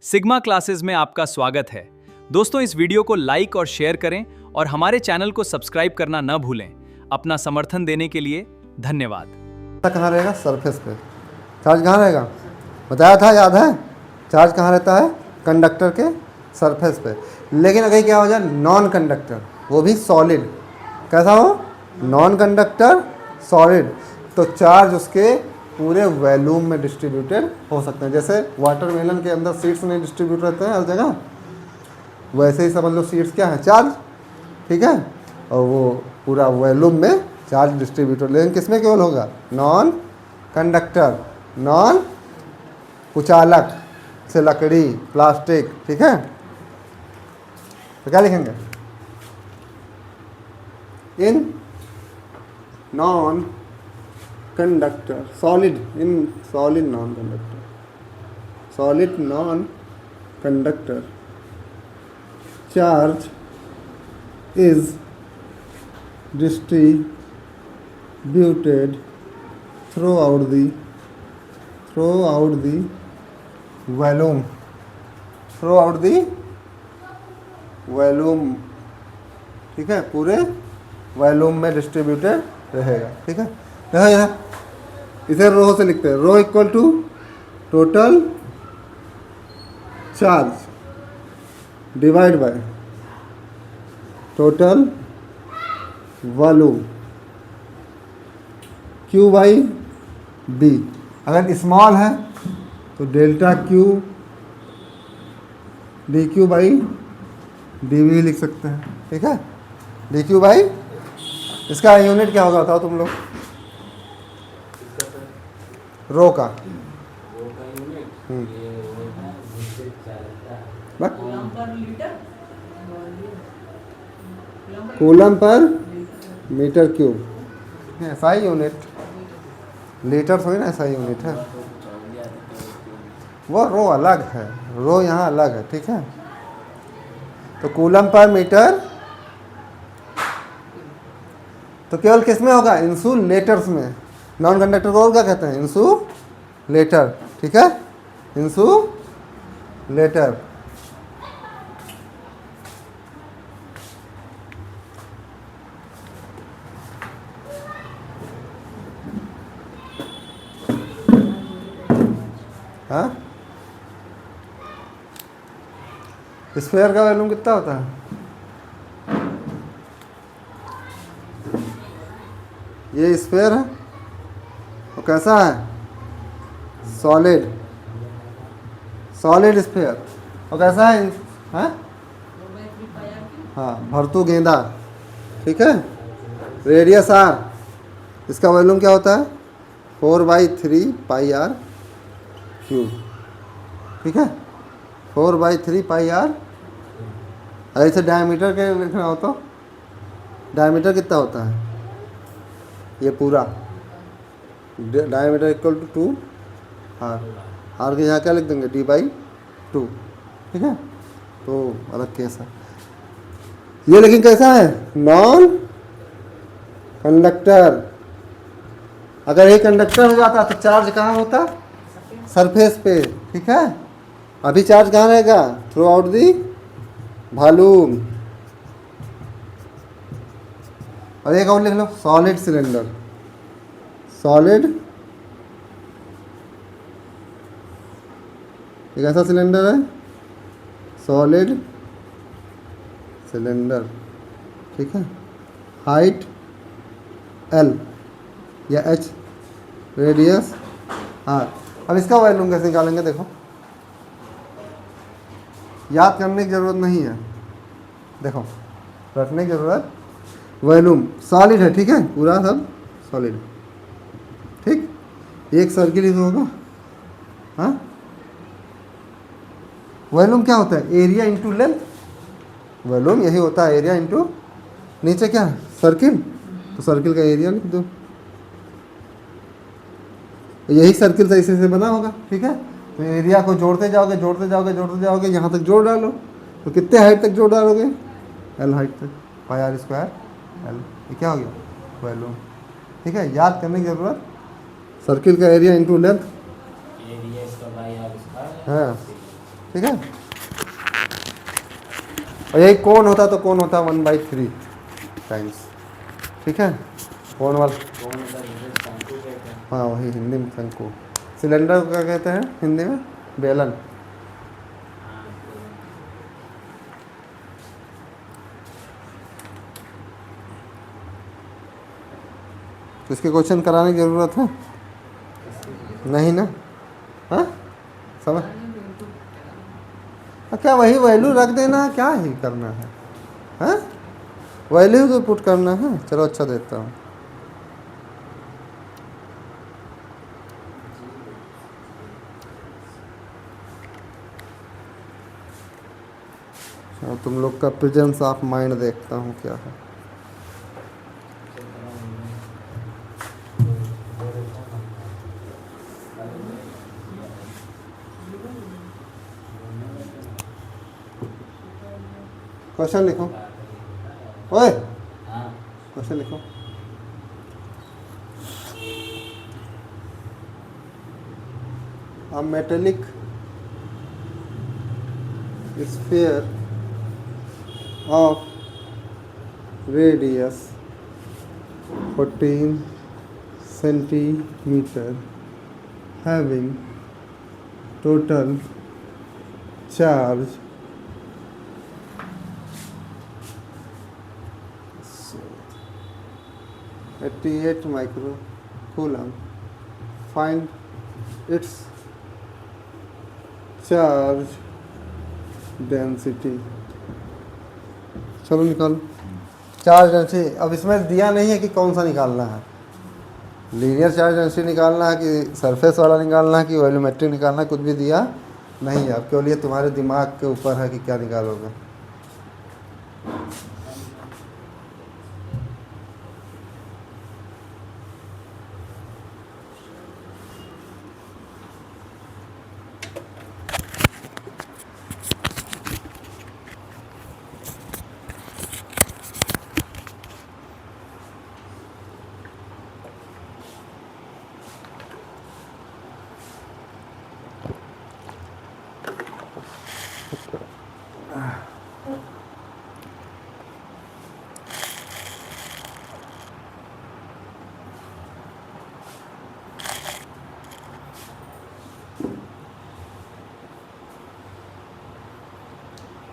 Sigma classes में आपका स्वागत है। दोस्तों, इस वीडियो को लाइक और शेयर करें और हमारे चैनल को सब्सक्राइब करना न भूलें। अपना समर्थन देने के लिए धन्यवाद। कहाँ रहेगा? सरफेस पे। चार्ज कहाँ रहेगा? बताया था, याद है? चार्ज कहाँ रहता है? कंडक्टर के सरफेस पे। लेकिन अगर क्या हो जाए नॉन कंडक्टर, वो भी सॉलिड, कैसा हो? नॉन कंडक्टर सॉलिड, तो चार्ज उसके पूरे वॉल्यूम में डिस्ट्रीब्यूटेड हो सकते हैं। जैसे वाटरमेलन के अंदर सीड्स नहीं डिस्ट्रीब्यूट रहते हैं हर जगह, वैसे ही समझ लो सीड्स क्या है? चार्ज, ठीक है। और वो पूरा वॉल्यूम में चार्ज डिस्ट्रीब्यूटेड, लेकिन किसमें केवल होगा? नॉन कंडक्टर, नॉन कुचालक से लकड़ी, प्लास्टिक, ठीक है। तो क्या लिखेंगे? In non conductor solid, in solid non conductor, solid non conductor charge is distributed throughout the volume, ठीक है, पूरे वॉल्यूम में डिस्ट्रीब्यूटेड रहेगा, ठीक है। देखो यहाँ इसे रो से लिखते हैं, rho equal to total charge divide by total volume Q by B. अगर स्मॉल है तो delta Q D Q by D V लिख सकते हैं, ठीक है। डी क्यू बाई, इसका यूनिट क्या होगा बताओ तुम लोग? रो का कूलम पर मीटर क्यूब, ऐसा ही यूनिट, लीटर थोड़ी ना ऐसा ही यूनिट है। वो रो अलग है, रो यहाँ अलग है, ठीक है। तो कूलम पर मीटर तो केवल किस में होगा? इंसुलेटर्स में। नॉन कंडक्टर को और क्या कहते हैं? इंसुलेटर, ठीक है, इंसुलेटर। हाँ, स्फीयर का वॉल्यूम कितना होता है? ये स्फीयर है, वो कैसा है? Solid, solid sphere. और कैसा है? हाँ हाँ, भरतू गेंदा, ठीक है। रेडियस आर, इसका वॉल्यूम क्या होता है? 4/3 पाई आर क्यूब, ठीक है, 4/3 पाई आर। ऐसे डायमीटर के लिखना हो तो डायमीटर कितना होता है? ये पूरा diameter equal to 2 R. R के यहाँ क्या लिख देंगे? D/2, ठीक है। तो अलग केस है ये, लेकिन कैसा है? Non conductor. अगर ये कंडक्टर हो जाता तो चार्ज कहाँ होता? सरफेस पे, ठीक है। अभी चार्ज कहाँ रहेगा? Through out the volume. और एक और लिख लो, सॉलिड सिलेंडर, सॉलिड, एक ऐसा सिलेंडर है, सॉलिड सिलेंडर, ठीक है। हाइट L या H, रेडियस R। अब इसका वॉल्यूम कैसे निकालेंगे? देखो, याद करने की ज़रूरत नहीं है, देखो रखने की ज़रूरत। वॉल्यूम सॉलिड है, ठीक है, पूरा सब सॉलिड, ठीक। एक सर्किल ही तो होगा। हाँ, वॉल्यूम क्या होता है? Area into length. वॉल्यूम यही होता है, एरिया इंटू, नीचे क्या है? सर्किल, तो सर्किल का एरिया लिख दो। यही सर्किल से इसी से बना होगा, ठीक है। तो एरिया को जोड़ते जाओगे, जोड़ते जाओगे, जोड़ते जाओगे, यहाँ तक जोड़ डालो। तो कितने हाइट तक जोड़ डालोगे? L हाइट तक, पाई आर स्क्वायर L। ये क्या हो गया? वॉल्यूम, ठीक है। याद करने की ज़रूरत, सर्किल का एरिया इंटू लेंथ, हाँ, ठीक है। और यही कोण होता तो कोण होता 1/3 टाइम्स, ठीक है। कोण वाला, हाँ वही हिंदी में शंकु। सिलेंडर को क्या कहते हैं हिंदी में? बेलन। तो इसके क्वेश्चन कराने की ज़रूरत है नहीं ना? हाँ समझ, क्या वही वैल्यू रख देना है, क्या ही करना है? हाँ वैल्यू तो पुट करना है। चलो अच्छा देता हूँ। चलो तुम लोग का प्रेजेंस ऑफ माइंड देखता हूँ क्या है। क्वेश्चन लिखो, ओए क्वेश्चन लिखो। A metallic sphere of radius 14 centimeter having total charge 88 microcoulomb. Find its charge density. चलो निकालो चार्ज डेंसिटी। अब इसमें दिया नहीं है कि कौन सा निकालना है, लीनियर चार्ज डेंसिटी निकालना है कि सरफेस वाला निकालना है कि वॉल्यूमेट्रिक निकालना है, कुछ भी दिया नहीं है। अब केवल ये तुम्हारे दिमाग के ऊपर है कि क्या निकालोगे।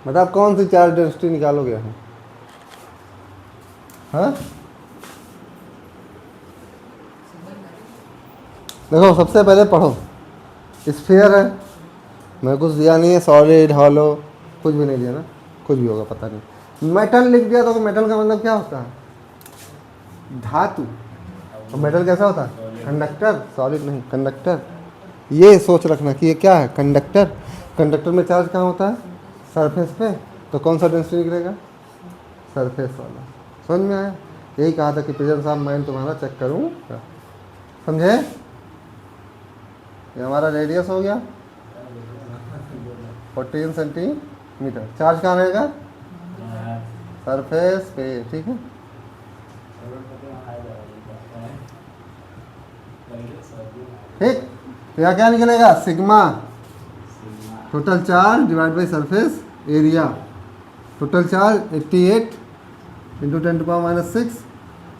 मतलब कौन सी चार्ज डेंसिटी निकालोगे हम? हाँ देखो सबसे पहले पढ़ो, स्फीयर है, मैं कुछ दिया नहीं है, सॉलिड हॉलो कुछ भी नहीं दिया ना, कुछ भी होगा पता नहीं। मेटल लिख दिया तो मेटल का मतलब क्या होता है? धातु। और मेटल कैसा होता है? कंडक्टर। सॉलिड नहीं, कंडक्टर। ये सोच रखना कि ये क्या है, कंडक्टर। कंडक्टर में चार्ज कहाँ होता है? सरफेस पे। तो कौन सा डेंसिटी निकलेगा? सरफेस वाला। समझ में आया? यही कहा था कि प्रेजेंस ऑफ माइंड तुम्हारा चेक करूँ, समझे? ये हमारा रेडियस हो गया 14 सेंटीमीटर। चार्ज कहाँ रहेगा? सरफेस पे, ठीक है। ठीक, तो यहाँ क्या निकलेगा? Sigma total charge divide by surface area. Total charge 88 into 10⁻⁶।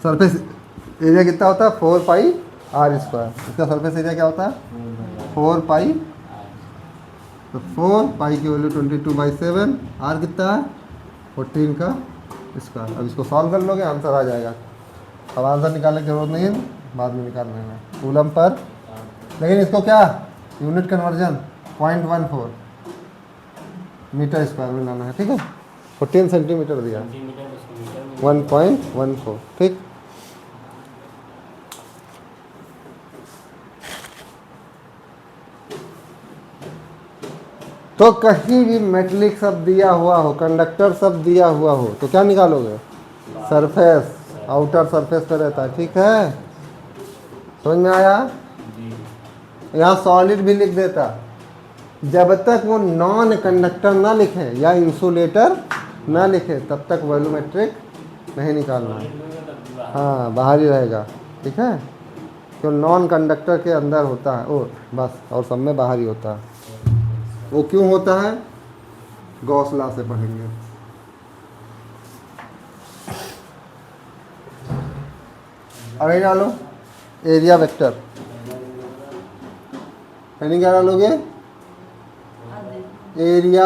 Surface area कितना होता है? 4πr²। इसका सरफेस एरिया क्या होता है? 4π। तो 4π की वैल्यू 22/7। आर कितना है? 14 का स्क्वायर। अब इसको सॉल्व कर लोगे, आंसर आ जाएगा। अब आंसर निकालने की जरूरत नहीं है, बाद में निकाल लेना कूलम पर। लेकिन इसको क्या यूनिट कन्वर्जन 0.14 मीटर स्क्वायर में लाना है, ठीक है। 14 सेंटीमीटर दिया, 1.14, ठीक। तो कहीं भी मेटलिक शब्द दिया हुआ हो, कंडक्टर शब्द दिया हुआ हो, तो क्या निकालोगे? सरफेस, आउटर सरफेस पे रहता है, ठीक है। समझ में आया? यहाँ सॉलिड भी लिख देता, जब तक वो नॉन कंडक्टर ना लिखे या इंसुलेटर ना लिखे तब तक वॉल्यूमेट्रिक नहीं निकालना। हाँ बाहर ही रहेगा, ठीक है। क्यों? नॉन कंडक्टर के अंदर होता है, ओ बस, और सब में बाहर ही होता है। वो क्यों होता है, गॉस लॉ से पढ़ेंगे। अरे डालो एरिया वेक्टर, यानी क्या डालोगे, एरिया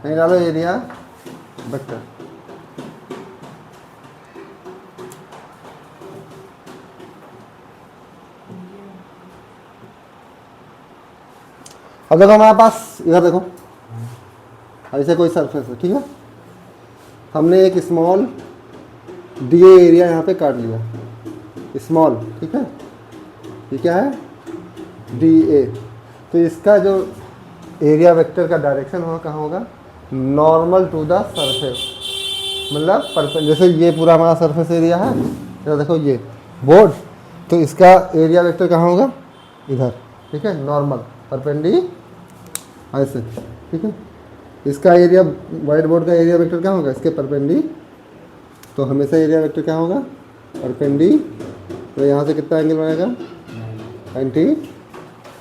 नहीं डालो, एरिया वेक्टर। अब देखो हमारे पास, इधर देखो, ऐसे कोई सरफेस है, ठीक है, हमने एक स्मॉल दिए एरिया यहाँ पे काट लिया, स्मॉल, ठीक है, ये क्या है, डी ए। तो इसका जो एरिया वेक्टर का डायरेक्शन होगा कहाँ होगा, नॉर्मल टू द सरफेस, मतलब जैसे ये पूरा हमारा सरफेस एरिया है, तो देखो ये बोर्ड, तो इसका एरिया वेक्टर कहाँ होगा, इधर, ठीक है, नॉर्मल परपेंडी ऐसे, ठीक है। इसका एरिया, वाइट बोर्ड का एरिया वेक्टर क्या होगा, इसके परपेंडी, तो हमेशा एरिया वेक्टर क्या होगा, परपेंडी, तो यहाँ से कितना एंगल बनेगा, 90।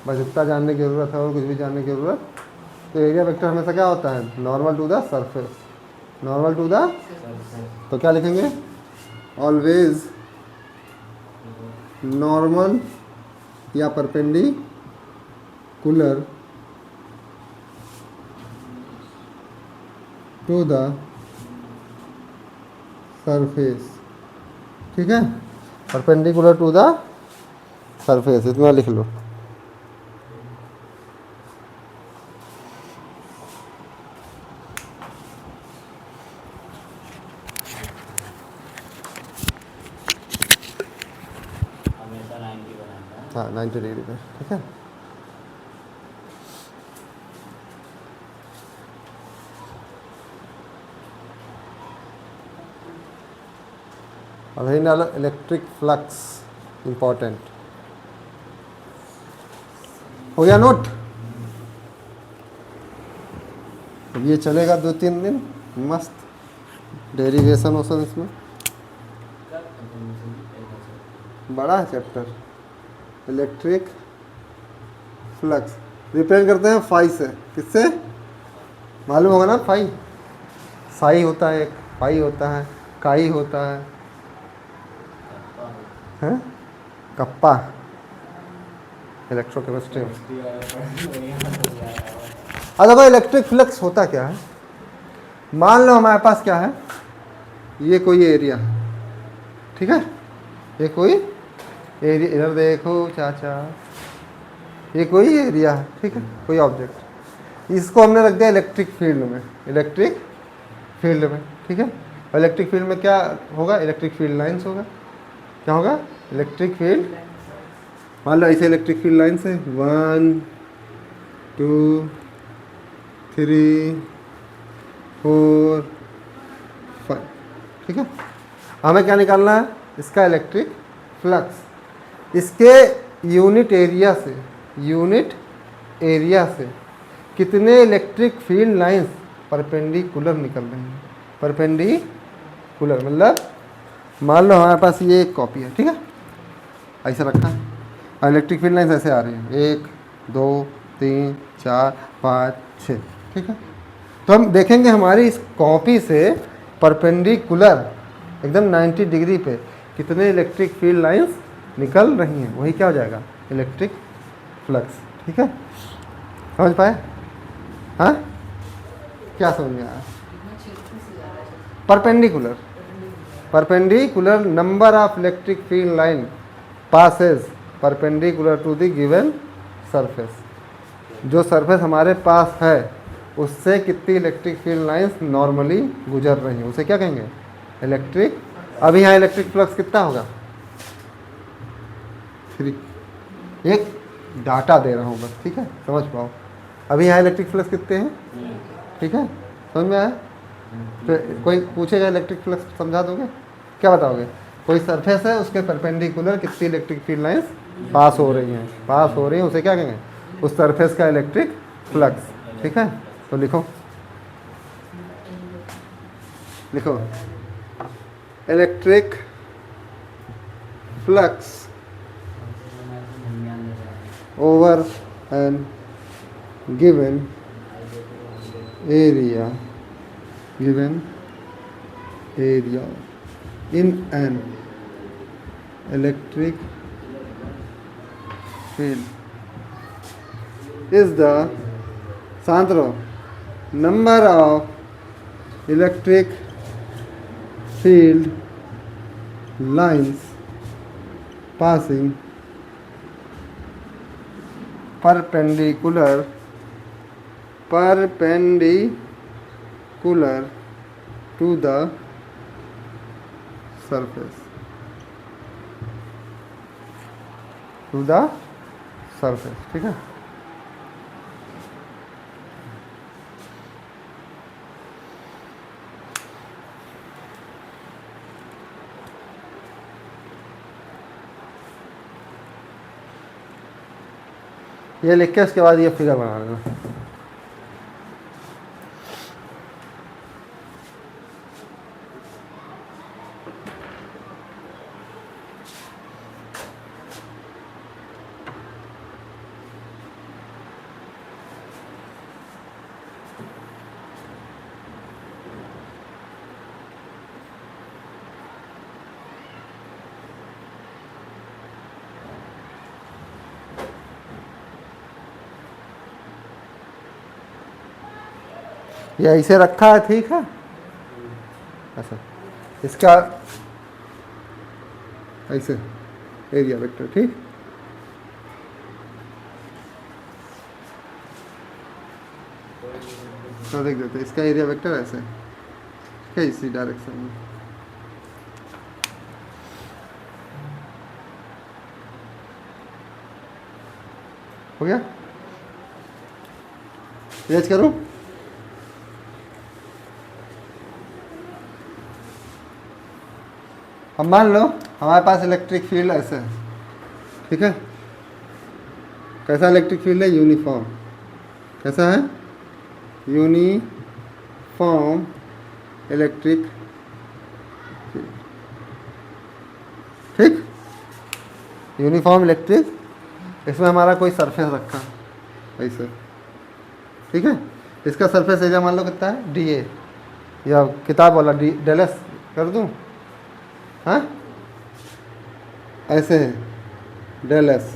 बस इतना जानने की ज़रूरत है और कुछ भी जानने की ज़रूरत। तो एरिया वेक्टर हमेशा क्या होता है, normal to the surface, normal to the, तो क्या लिखेंगे, ऑलवेज नॉर्मल या परपेंडिकुलर टू द सरफेस, ठीक है, परपेंडिकुलर टू द सरफेस, इतना लिख लो। हाँ 90 डिग्री पे, ठीक है। अब यही डालो इलेक्ट्रिक फ्लक्स, इंपॉर्टेंट हो गया नोट। अब ये चलेगा 2-3 दिन मस्त, डेरिवेशन वोशन इसमें बड़ा है चैप्टर। इलेक्ट्रिक फ्लक्स रिप्रेजेंट करते हैं फाई से, किससे मालूम होगा ना, फाई, साई होता है एक, फाई होता है, काई होता है कप्पा, इलेक्ट्रोकेमिस्ट्री में। अब देखो इलेक्ट्रिक फ्लक्स होता क्या है, मान लो हमारे पास क्या है, ये कोई एरिया, ठीक है, ये कोई एरिया, इधर देखो चाचा, ये कोई एरिया है, ठीक है, कोई ऑब्जेक्ट, इसको हमने रख दिया इलेक्ट्रिक फील्ड में, इलेक्ट्रिक फील्ड में, ठीक है। और इलेक्ट्रिक फील्ड में क्या होगा, इलेक्ट्रिक फील्ड लाइंस होगा, क्या होगा, इलेक्ट्रिक फील्ड, मान लो ऐसे इलेक्ट्रिक फील्ड लाइन्स है, 1 2 3 4 5, ठीक है। हमें क्या निकालना है, इसका इलेक्ट्रिक फ्लक्स, इसके यूनिट एरिया से कितने इलेक्ट्रिक फील्ड लाइंस परपेंडिकुलर निकल रही हैं, परपेंडिकुलर मतलब मान लो हमारे पास ये एक कॉपी है, ठीक है, ऐसे रखा है, और इलेक्ट्रिक फील्ड लाइंस ऐसे आ रही हैं, 1 2 3 4 5 6, ठीक है। तो हम देखेंगे हमारी इस कॉपी से परपेंडिकुलर एकदम 90 डिग्री पे कितने इलेक्ट्रिक फील्ड लाइंस निकल रही हैं, वही क्या हो जाएगा, इलेक्ट्रिक फ्लक्स, ठीक है। समझ पाए, हाँ, क्या समझ में आया, perpendicular number of electric field line passes perpendicular to the given surface, जो सरफेस हमारे पास है उससे कितनी इलेक्ट्रिक फील्ड लाइंस नॉर्मली गुजर रही हैं, उसे क्या कहेंगे, इलेक्ट्रिक। अभी यहाँ इलेक्ट्रिक फ्लक्स कितना होगा, 3, एक डाटा दे रहा हूँ बस, ठीक है, समझ पाओ। अभी यहाँ इलेक्ट्रिक फ्लक्स कितने हैं, ठीक है, समझ में आया। फिर कोई पूछेगा इलेक्ट्रिक फ्लक्स समझा दोगे, क्या बताओगे, कोई सरफेस है उसके परपेंडिकुलर कितनी इलेक्ट्रिक फील्ड लाइंस पास हो रही हैं, उसे क्या कहेंगे, उस सरफेस का इलेक्ट्रिक फ्लक्स, ठीक है। तो लिखो electric flux over an given area in an electric field is the शांत रहो number of electric field lines passing perpendicular to the surface ठीक है। ये लिख के उसके बाद ये फिगर बना लेना। ये ऐसे रखा है, ठीक है। ऐसा इसका ऐसे एरिया वेक्टर, ठीक। तो देख देते इसका एरिया वेक्टर ऐसे है, इसी डायरेक्शन में। हो गया, रेज करूं। अब मान लो हमारे पास इलेक्ट्रिक फील्ड ऐसे है, ठीक है। कैसा इलेक्ट्रिक फील्ड है? यूनिफॉर्म। कैसा है? यूनिफॉर्म इलेक्ट्रिक फील्ड, ठीक। यूनिफॉर्म इलेक्ट्रिक, इसमें हमारा कोई सरफेस रखा ऐसे, ठीक है। इसका सरफेस एरिया मान लो कितना है? DA, या किताब वाला डेल एस कर दूं? हाँ, ऐसे है डेल एस,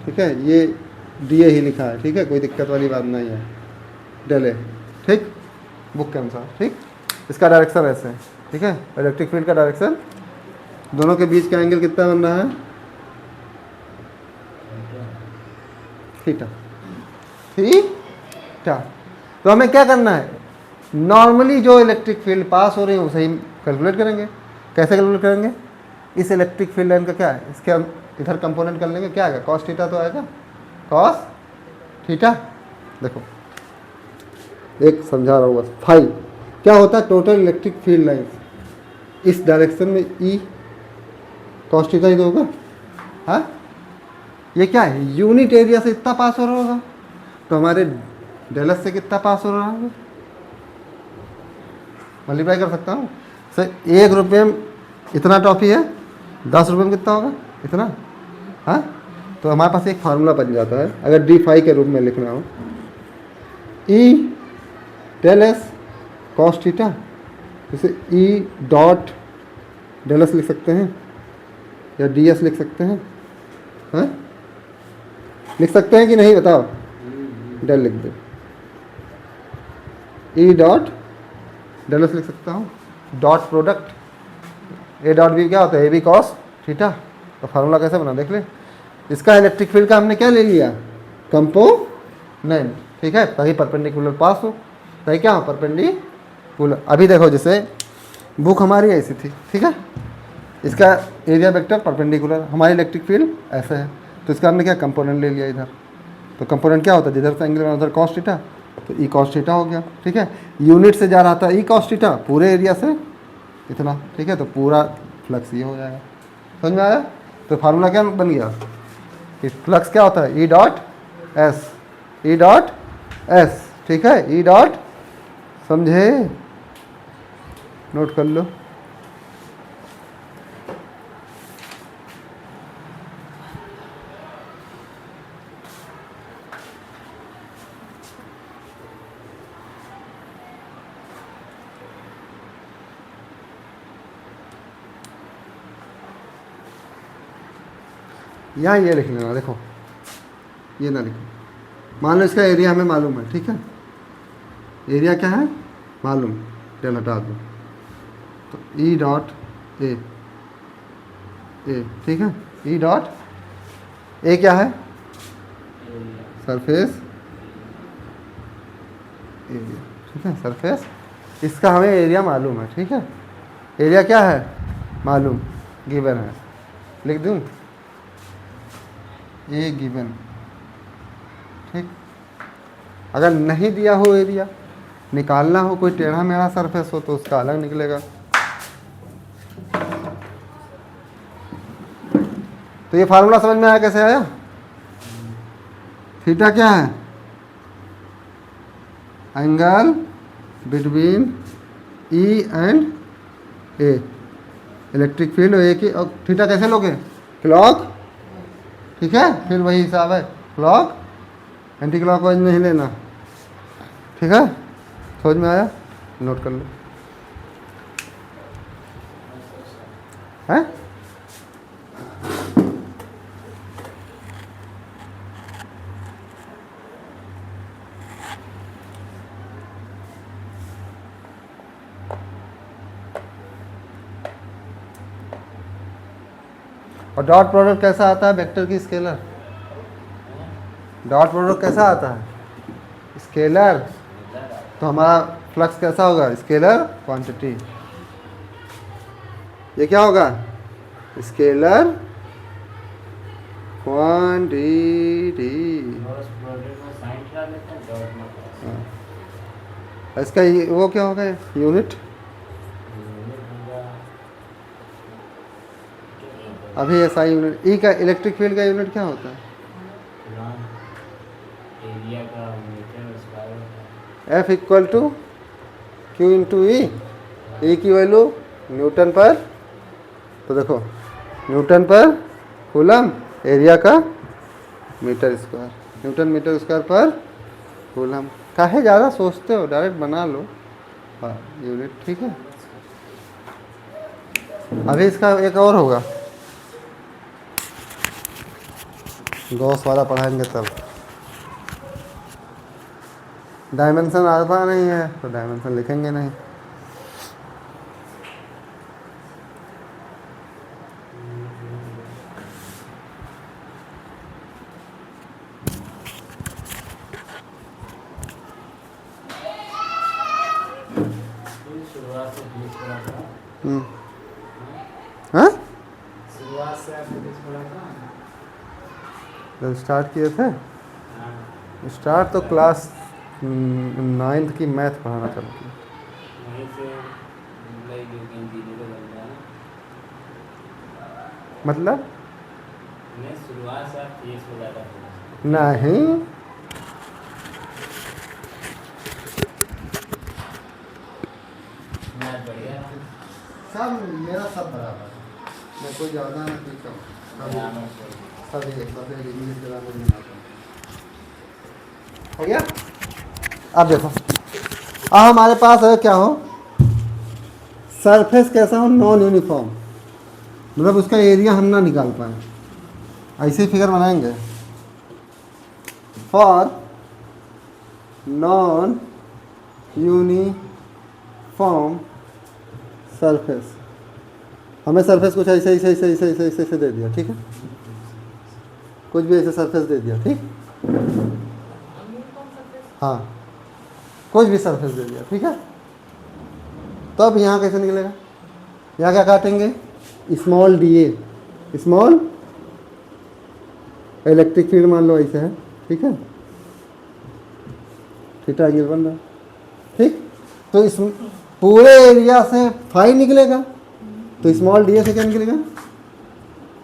ठीक है। ये DA ही लिखा है, ठीक है, कोई दिक्कत वाली बात नहीं है, डेल ए, ठीक, बुक के अनुसार, ठीक। इसका डायरेक्शन ऐसे है, ठीक है। इलेक्ट्रिक फील्ड का डायरेक्शन, दोनों के बीच का एंगल कितना बन रहा है? Theta, theta. तो हमें क्या करना है? नॉर्मली जो इलेक्ट्रिक फील्ड पास हो रही है उसे ही कैलकुलेट करेंगे। कैसे कैलकुलेट करेंगे? इस इलेक्ट्रिक फील्ड लाइन का क्या है, इसके हम इधर कंपोनेंट कर लेंगे, क्या आएगा? कॉस थीटा तो आएगा, कॉस थीटा। देखो एक समझा रहा हूँ बस। फाई क्या होता है? टोटल इलेक्ट्रिक फील्ड लाइन इस डायरेक्शन में ई कॉस थीटा ही तो होगा। हाँ, ये क्या है? यूनिट एरिया से इतना पास हो रहा होगा, तो हमारे डेलस से कितना पास हो रहा होगा? मल्टीप्लाई कर सकता हूँ सर। 1 रुपये में इतना टॉफी है, 10 रुपये में कितना होगा? इतना। हाँ, तो हमारे पास एक फार्मूला बन जाता है, अगर d के रूप में लिखना हो, E del S cos theta, जैसे ई डॉट डेल एस लिख सकते हैं, या डी एस लिख सकते हैं। हाँ, लिख सकते हैं कि नहीं बताओ? डेल लिख दो, ई डॉट डेल एस लिख सकता हूँ। Dot product A dot B क्या होता है? A B cos theta. तो फार्मूला कैसे बना देख ले। इसका इलेक्ट्रिक फील्ड का हमने क्या ले लिया? कंपोनेंट, ठीक है, ताकि परपेंडिकुलर पास हो, ताकि क्या हो? परपेंडिकुलर। अभी देखो जैसे बुक हमारी ऐसी थी, ठीक है, इसका एरिया वेक्टर परपेंडिकुलर, हमारी इलेक्ट्रिक फील्ड ऐसे है, तो इसका हमने क्या कंपोनेंट ले लिया इधर। तो कंपोनेंट क्या होता है? जिधर से एंगल बना उधर कॉस थीटा, तो ई कॉस थीटा हो गया, ठीक है। यूनिट से जा रहा था ई कॉस थीटा, पूरे एरिया से इतना, ठीक है, तो पूरा फ्लक्स ये हो जाएगा। समझ में आया? तो फार्मूला क्या बन गया कि फ्लक्स क्या होता है? E dot S, E dot S, ठीक है, ई डॉट, समझे? नोट कर लो। यहाँ ये लिख लेना, देखो ये ना लिखो। मान लो इसका एरिया हमें मालूम है, ठीक है, एरिया क्या है मालूम, डेल हटा दो, तो ई डॉट ए, ठीक है, ई डॉट ए क्या है, सरफेस एरिया, ठीक है, सरफेस, इसका हमें एरिया मालूम है, ठीक है, एरिया क्या है मालूम, गिवन है, लिख दूँ ए गिवन, ठीक। अगर नहीं दिया हो एरिया, निकालना हो, कोई टेढ़ा मेढ़ा सरफेस हो तो उसका अलग निकलेगा। तो ये फार्मूला समझ में आया, कैसे आया, थीटा क्या है, angle between E and A, electric field A की, और थीटा कैसे लोगे, क्लॉक, ठीक है, फिर वही हिसाब है, क्लॉक एंटी क्लॉक वाइज नहीं लेना, ठीक है, समझ में आया, नोट कर लो, है। और डॉट प्रोडक्ट कैसा आता है वेक्टर की, स्केलर, डॉट प्रोडक्ट कैसा आता है, स्केलर, तो हमारा फ्लक्स कैसा होगा, स्केलर क्वांटिटी, ये क्या होगा, स्केलर क्वांटिटी, इसका वो क्या होगा, यूनिट, अभी ऐसा यूनिट, ई का इलेक्ट्रिक फील्ड का यूनिट क्या होता है, F equal to Q into E की वैल्यू न्यूटन पर, तो देखो न्यूटन पर कूलम, एरिया का metre square, newton metre square पर कूलम, काहे ज़्यादा सोचते हो, डायरेक्ट बना लो, हाँ यूनिट, ठीक है। अभी इसका एक और होगा, गॉस वाला पढ़ाएंगे तब, डायमेंशन आता नहीं है तो डायमेंशन लिखेंगे नहीं, हाँ जब स्टार्ट किए थे, स्टार्ट तो क्लास 9th की मैथ पढ़ाना चालू किया, मतलब नहीं, सब मेरा सब बराबर है, मैं कोई ज़्यादा ना कोई कम, सब इंग्लिश ग्रामर में आता हो गया। अब देखो, अब हमारे पास है क्या हो, सरफेस कैसा हो, नॉन यूनिफॉर्म, मतलब उसका एरिया हम ना निकाल पाए, ऐसे ही फिगर बनाएंगे, फॉर नॉन यूनिफॉर्म सरफेस, हमें सरफेस कुछ ऐसे ऐसे ऐसे ऐसे ऐसे ऐसे ऐसे दे दिया, ठीक है, कुछ भी ऐसे सरफेस दे दिया, ठीक, हाँ कुछ भी सरफेस दे दिया, ठीक है। तो अब यहाँ कैसे निकलेगा, यहाँ क्या काटेंगे, small D A, small electric field मान लो ऐसे है, ठीक है, थीटा एंगल बन रहा, ठीक, तो इस पूरे एरिया से फाई निकलेगा, तो स्मॉल डी ए से क्या निकलेगा,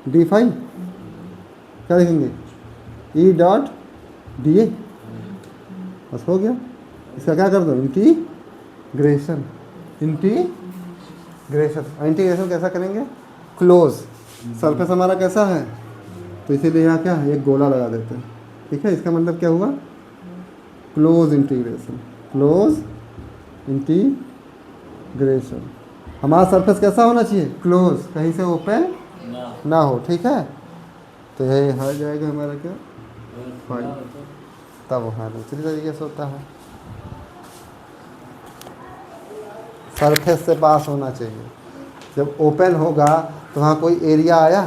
डी फाई, क्या लिखेंगे, ई डॉट डी ए, बस हो गया। इसका क्या कर दो, इंटीग्रेशन, इंटीग्रेशन कैसा करेंगे, क्लोज, सरफेस हमारा कैसा है, तो इसीलिए यहाँ क्या है, एक गोला लगा देते हैं, ठीक है, इसका मतलब क्या हुआ, क्लोज इंटीग्रेशन, क्लोज इंटीग्रेशन। हमारा सरफेस कैसा होना चाहिए, क्लोज, कहीं से ओपन ना हो, ठीक है। तो तो ये आ जाएगा हमारा क्या, फाइव। तब हाँ दूसरी तरीके से होता है, सरफेस से पास होना चाहिए। जब ओपन होगा तो वहाँ कोई एरिया आया,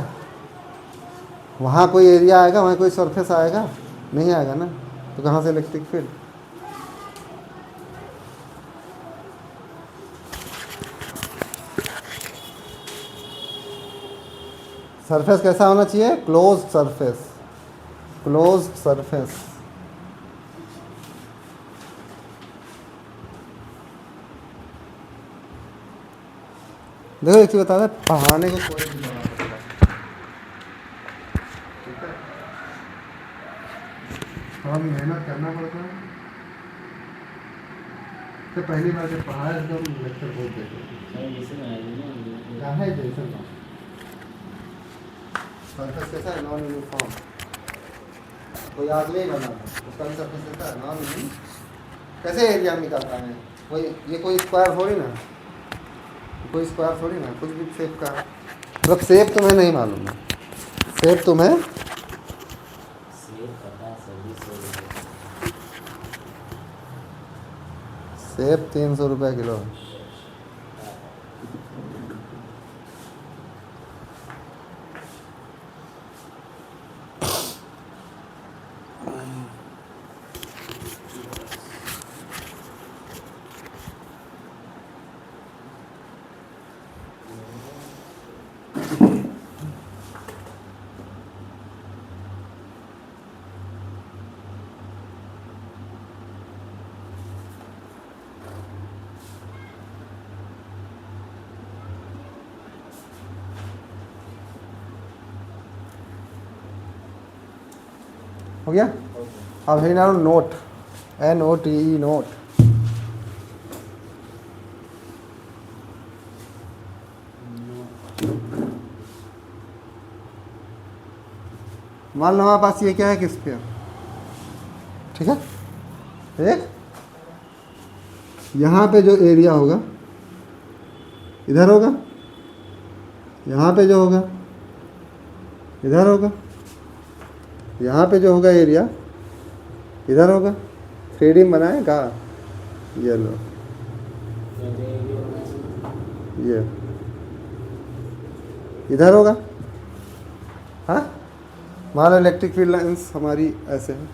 वहाँ कोई एरिया आएगा, वहाँ कोई सरफेस आएगा, नहीं आएगा ना, तो कहाँ से इलेक्ट्रिक फील्ड। सरफेस कैसा होना चाहिए, क्लोज सरफेस, क्लोज सरफेस। देखो एक चीज बता रहे, पढ़ाने को कोई नहीं बना सकता, ठीक है, थोड़ा मेहनत करना पड़ता है। तो पहली बार जब पढ़ाया तो हम लेक्चर बहुत देते है जैसे सरफेस कैसा है, नॉन यूनिफॉर्म। कोई आदमी ही बना था, उसका भी सरफेस कैसा है, नॉन यूनिफॉर्म। कैसे एरिया निकालता है कोई, ये कोई स्क्वायर थोड़ी ना, कोई स्क्वायर थोड़ी ना, कुछ भी शेप का, मतलब शेप तुम्हें नहीं मालूम है, शेप तुम्हें सेब 300 रुपये किलो है। हो गया। अब है ना नोट, NOTE नोट। मान लो हमारे पास ये क्या है, स्फीयर, ठीक है, एक यहाँ पे जो एरिया होगा इधर होगा, यहाँ पे जो होगा इधर होगा, यहाँ पे जो होगा एरिया इधर होगा। 3D में बनाएगा, ये लो, ये इधर होगा। हाँ, मान लो इलेक्ट्रिक फील्ड लाइंस हमारी ऐसे है,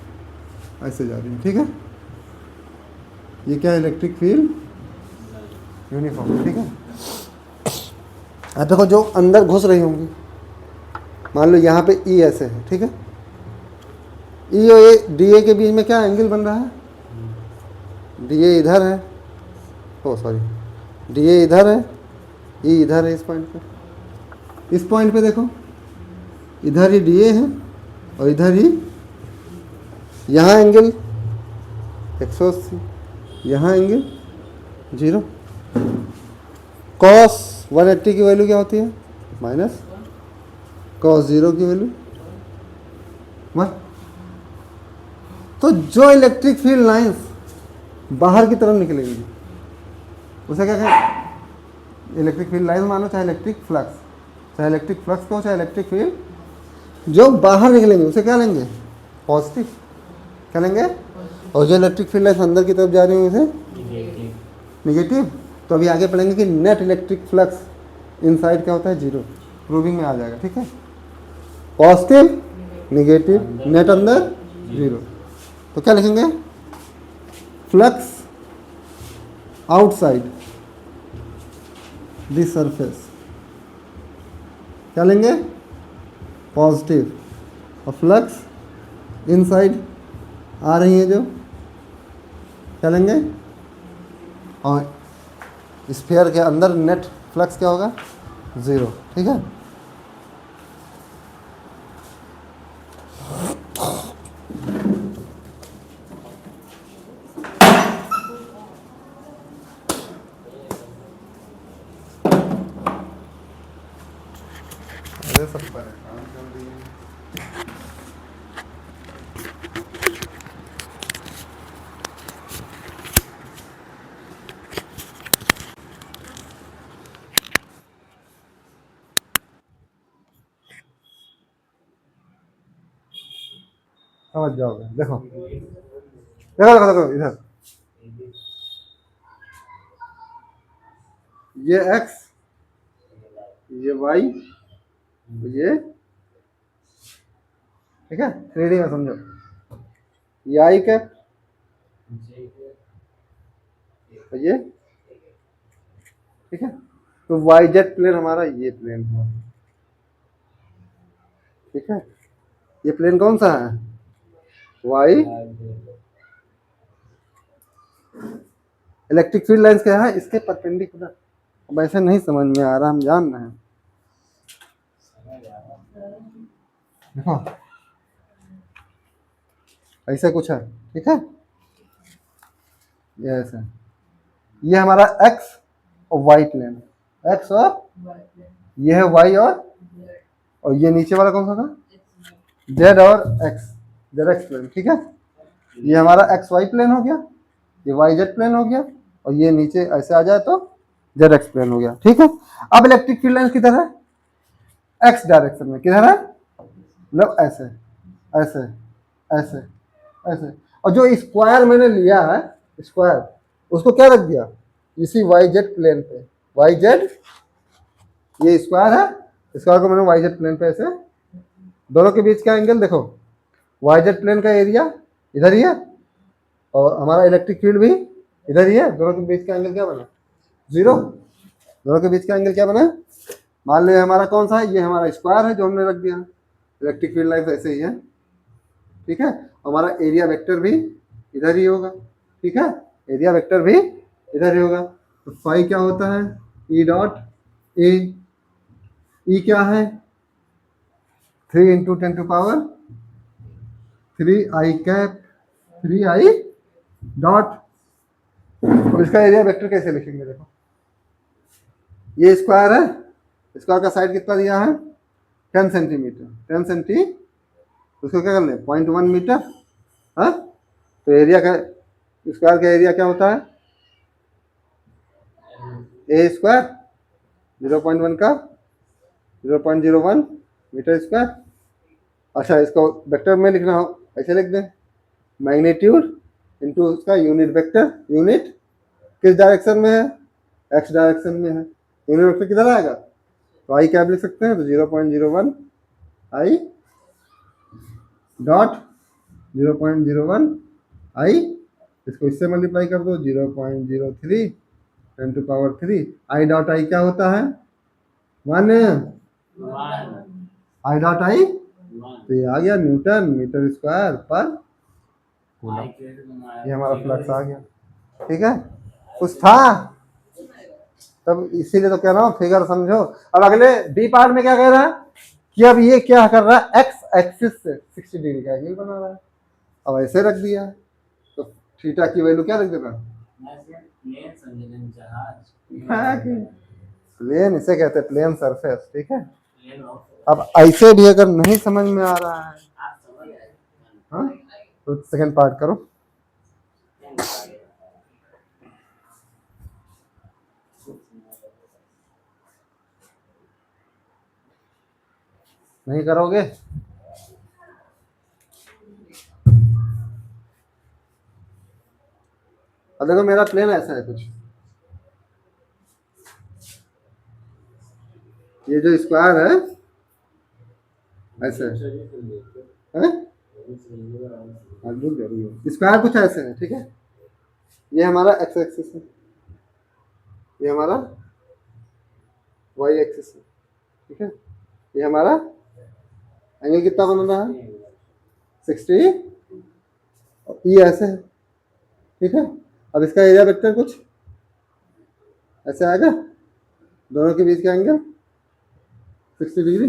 ऐसे जा रही है, ठीक है, ये क्या है, इलेक्ट्रिक फील्ड यूनिफॉर्म, ठीक है। अब देखो जो अंदर घुस रही होंगी, मान लो यहाँ पे E ऐसे है, ठीक है, E और DA के बीच में क्या एंगल बन रहा है, DA इधर है, ओ सॉरी, DA इधर है, E इधर है, इस पॉइंट पे, इस पॉइंट पे देखो, इधर ही DA है और इधर ही, यहाँ एंगल 180, यहाँ एंगल 0। cos 180 की वैल्यू क्या होती है, माइनस cos 0 की वैल्यू 1। तो जो इलेक्ट्रिक फील्ड लाइंस बाहर की तरफ निकलेंगी उसे क्या कहें, इलेक्ट्रिक फील्ड लाइंस मानो, चाहे इलेक्ट्रिक फ्लक्स, चाहे इलेक्ट्रिक फ्लक्स को, चाहे इलेक्ट्रिक फील्ड जो बाहर निकलेंगे उसे क्या लेंगे, पॉजिटिव, क्या लेंगे। और जो इलेक्ट्रिक फील्ड लाइंस अंदर की तरफ जा रही है उसे निगेटिव। तो अभी आगे पढ़ेंगे कि नेट इलेक्ट्रिक फ्लक्स इनसाइड क्या होता है, 0, प्रूविंग में आ जाएगा, ठीक है। पॉजिटिव निगेटिव, नेट अंदर 0, तो क्या लिखेंगे, फ्लक्स आउटसाइड दिस सरफेस, क्या लेंगे, पॉजिटिव, और फ्लक्स इनसाइड आ रही है जो, क्या लेंगे, और स्फीयर के अंदर नेट फ्लक्स क्या होगा, 0, ठीक है। सब पर काम कर रही है। समझ जाओगे। देखो देखो देखो देखो इधर, ये x, ये y, ये ठीक है, 3D में समझो, ये i कैप, ये ठीक है। तो वाई जेड प्लेन हमारा ये प्लेन हुआ, ठीक है। ये प्लेन कौन सा है, वाई। इलेक्ट्रिक फील्ड लाइंस क्या है, इसके परपेंडिकुलर। अब ऐसे नहीं समझ में आ रहा, हम जान रहे हैं। देखो ऐसे कुछ है, ठीक है। ये ऐसे, ये हमारा एक्स और वाई प्लेन, एक्स और ये है वाई, और ये नीचे वाला कौन सा था, जेड और एक्स, जेड एक्स प्लेन, ठीक है। ये हमारा एक्स वाई प्लेन हो गया, ये वाई जेड प्लेन हो गया, और ये नीचे ऐसे आ जाए तो जेड एक्स प्लेन हो गया, ठीक है। अब इलेक्ट्रिक फील्ड लाइंस किधर है, एक्स डायरेक्शन में, किधर है, मतलब ऐसे ऐसे ऐसे ऐसे। और जो स्क्वायर मैंने लिया है, स्क्वायर, उसको क्या रख दिया, इसी वाई जेड प्लेन पे, वाई जेड, ये स्क्वायर है, स्क्वायर को मैंने वाई जेड प्लेन पे ऐसे, दोनों के बीच का एंगल देखो, वाई जेड प्लेन का एरिया इधर ही है, और हमारा इलेक्ट्रिक फील्ड भी इधर ही है, दोनों के बीच का एंगल क्या बना, 0। दोनों के बीच का एंगल क्या बना, मान लो हमारा कौन सा है, ये हमारा स्क्वायर है जो हमने रख दिया, इलेक्ट्रिक फील्ड लाइन्स ऐसे ही है, ठीक है। हमारा एरिया वेक्टर भी इधर ही होगा, ठीक है, एरिया वेक्टर भी इधर ही होगा। तो फाई क्या होता है, ई डॉट ए, ई क्या है 3 इंटू 10⁻³ कैप 3i डॉट। अब इसका एरिया वेक्टर कैसे लिखेंगे, देखो ये स्क्वायर है, स्क्वायर का साइड कितना दिया है 10 सेंटीमीटर, 10 सेंटी, उसको क्या कर ले 0.1 मीटर, हाँ। तो एरिया का, स्क्वायर का एरिया क्या होता है, ए स्क्वायर, 0.1 का 0.01 मीटर स्क्वायर। अच्छा, इसको वेक्टर में लिखना हो ऐसे लिख दें, मैग्नीट्यूड इंटू उसका यूनिट वेक्टर, यूनिट किस डायरेक्शन में है, एक्स डायरेक्शन में है, यूनिट वेक्टर किधर आएगा, तो आई क्या लिख सकते हैं, तो 0.01 आई डॉट 0.01 आई, इसको इससे मल्टीप्लाई कर दो 0.03 10⁻³ आई डॉट आई क्या होता है 1, आई डॉट आई, तो ये आ गया न्यूटन मीटर स्क्वायर पर कूलम। ये हमारा फ्लक्स आ गया, ठीक है। कुछ था तब, इसीलिए तो कह रहा हूँ फिगर समझो। अब अगले बी पार्ट में क्या कह रहा है कि अब ये क्या कर रहा है, एक्स एक्सिस से 60 डिग्री का एंगल बना रहा है। अब ऐसे रख दिया, तो थीटा की वैल्यू क्या रख देना, प्लेन, इसे कहते हैं प्लेन सरफेस, ठीक है। अब ऐसे भी अगर नहीं समझ में आ रहा है, हाँ, तो सेकंड पार्ट करो। नहीं करोगे, अब देखो मेरा प्लेन ऐसा है कुछ, ये जो स्क्वायर है ऐसे है, स्क्वायर कुछ ऐसे है, ठीक है। ये हमारा एक्स एक्सिस है, ये हमारा वाई एक्सिस है, ठीक है। ये हमारा एंगल कितना बन रहा है 60, और ई ऐसे है, ठीक है। अब इसका एरिया वेक्टर कुछ ऐसे आएगा, दोनों के बीच का एंगल 60 डिग्री।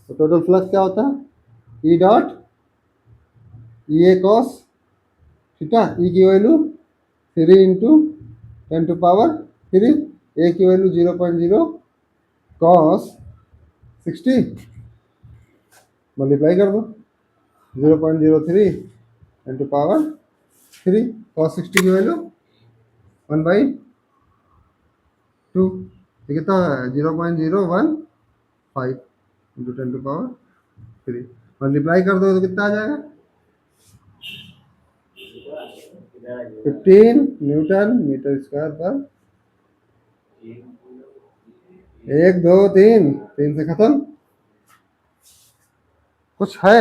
तो टोटल फ्लक्स क्या होता है, ई डॉट ई ए कॉस थीटा, ई की वैल्यू 3 इंटू 10⁻³ ए की वैल्यू 0.0 कॉस 60, मल्टीप्लाई कर दो 0.03 10⁻³ कॉस 60 की वैल्यू 1/2, ये कितना है 0.015 इंटू 10⁻³ मल्टीप्लाई कर दो तो कितना आ जाएगा 15 न्यूटन मीटर स्क्वायर पर 1 2 3 3 से खत्म। कुछ है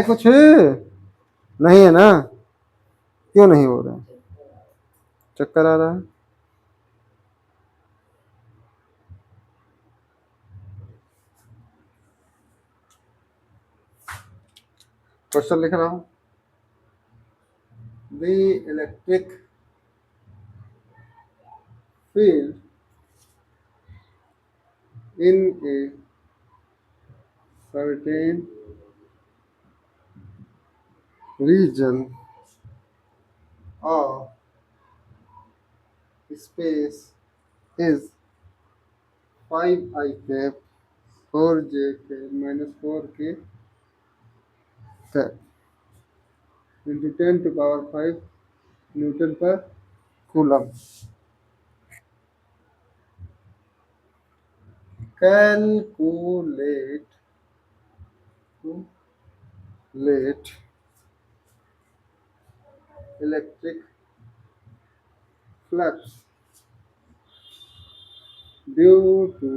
कुछ नहीं है ना? क्यों नहीं हो रहा है? चक्कर आ रहा है? क्वेश्चन लिख रहा हूं। The electric field in a certain region of space is 5 I cap 4 j cap minus 4 k cap into 10 to power 5 Newton per coulomb. Calculate electric flux due to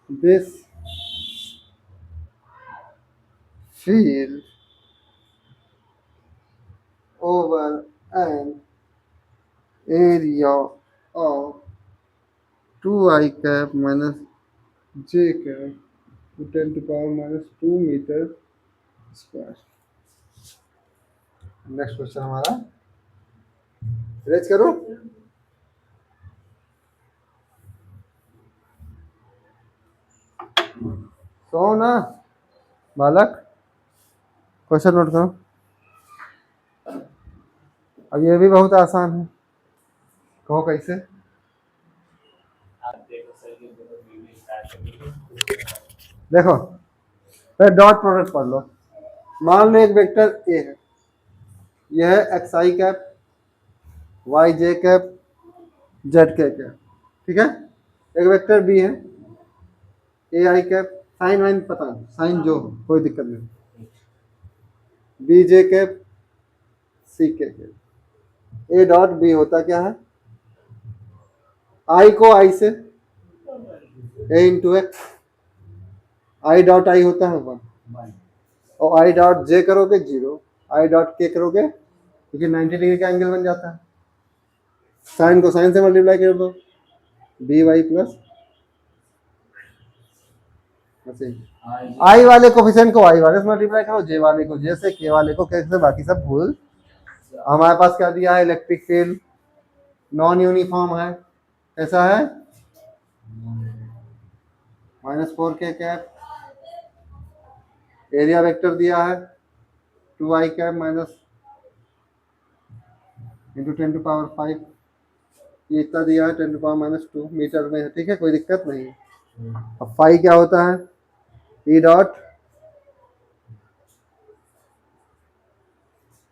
this field over an area of 2 I cap minus j cap to 10 to power minus 2 meter square. Next question हमारा raise करो। सो ना बालक, question note करो। अब ये भी बहुत आसान है, कहो कैसे? देखो फिर डॉट प्रोडक्ट पढ़ लो। मान लो एक वेक्टर ए है, यह है एक्स आई कैप वाई जे कैप जेड के कैप, ठीक है। एक वेक्टर बी है ए आई कैप, साइन वाइन पता नहीं, साइन जो हो कोई दिक्कत नहीं, बी जे कैप सी के कैप। ए डॉट बी होता क्या है? आई को आई से A into X, I dot I होता है 1 और आई डॉट जे करोगे 0, आई डॉट के करोगे क्योंकि 90 डिग्री का एंगल बन जाता है। साइन को साइन से मल्टीप्लाई कर दो, बी वाई प्लस आई वाले कोफिशिएंट को आई वाले से मल्टीप्लाई करो, जे वाले को जे से, के वाले को के से, बाकी सब भूल। हमारे पास क्या दिया है? इलेक्ट्रिक फील्ड नॉन यूनिफॉर्म है, कैसा है? -4 के कैप, एरिया वेक्टर दिया है 2 I cap minus into 10 to power 5, ये इतना दिया है 10 टू पावर माइनस 2 मीटर में है, ठीक है, कोई दिक्कत नहीं। अब फाई क्या होता है? ई डॉट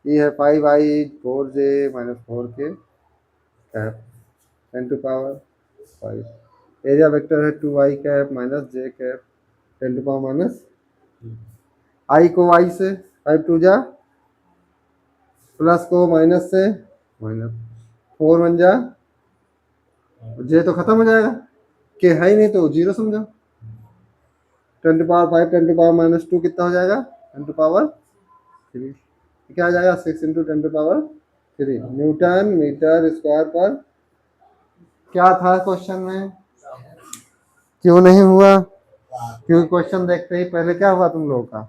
ई है 5I 4J minus 4K cap 10 to power 5, area vector है 2I cap minus J cap 10 to power minus, I को y से 5 टू जा, प्लस को माइनस से माइनस 4 बन जा, जे तो खत्म हो जाएगा, के है ही नहीं तो 0 समझो। 10 to power 5 10 to power minus 2 कितना हो जाएगा? 10 टू पावर 3, क्या आ जाएगा? 6 into 10 to power 3 newton metre square पर। क्या था क्वेश्चन में? क्यों नहीं हुआ? क्योंकि क्वेश्चन देखते ही पहले क्या हुआ तुम लोगों का?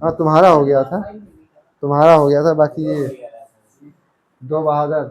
हाँ तुम्हारा हो गया था, बाकी ये 2 बहादुर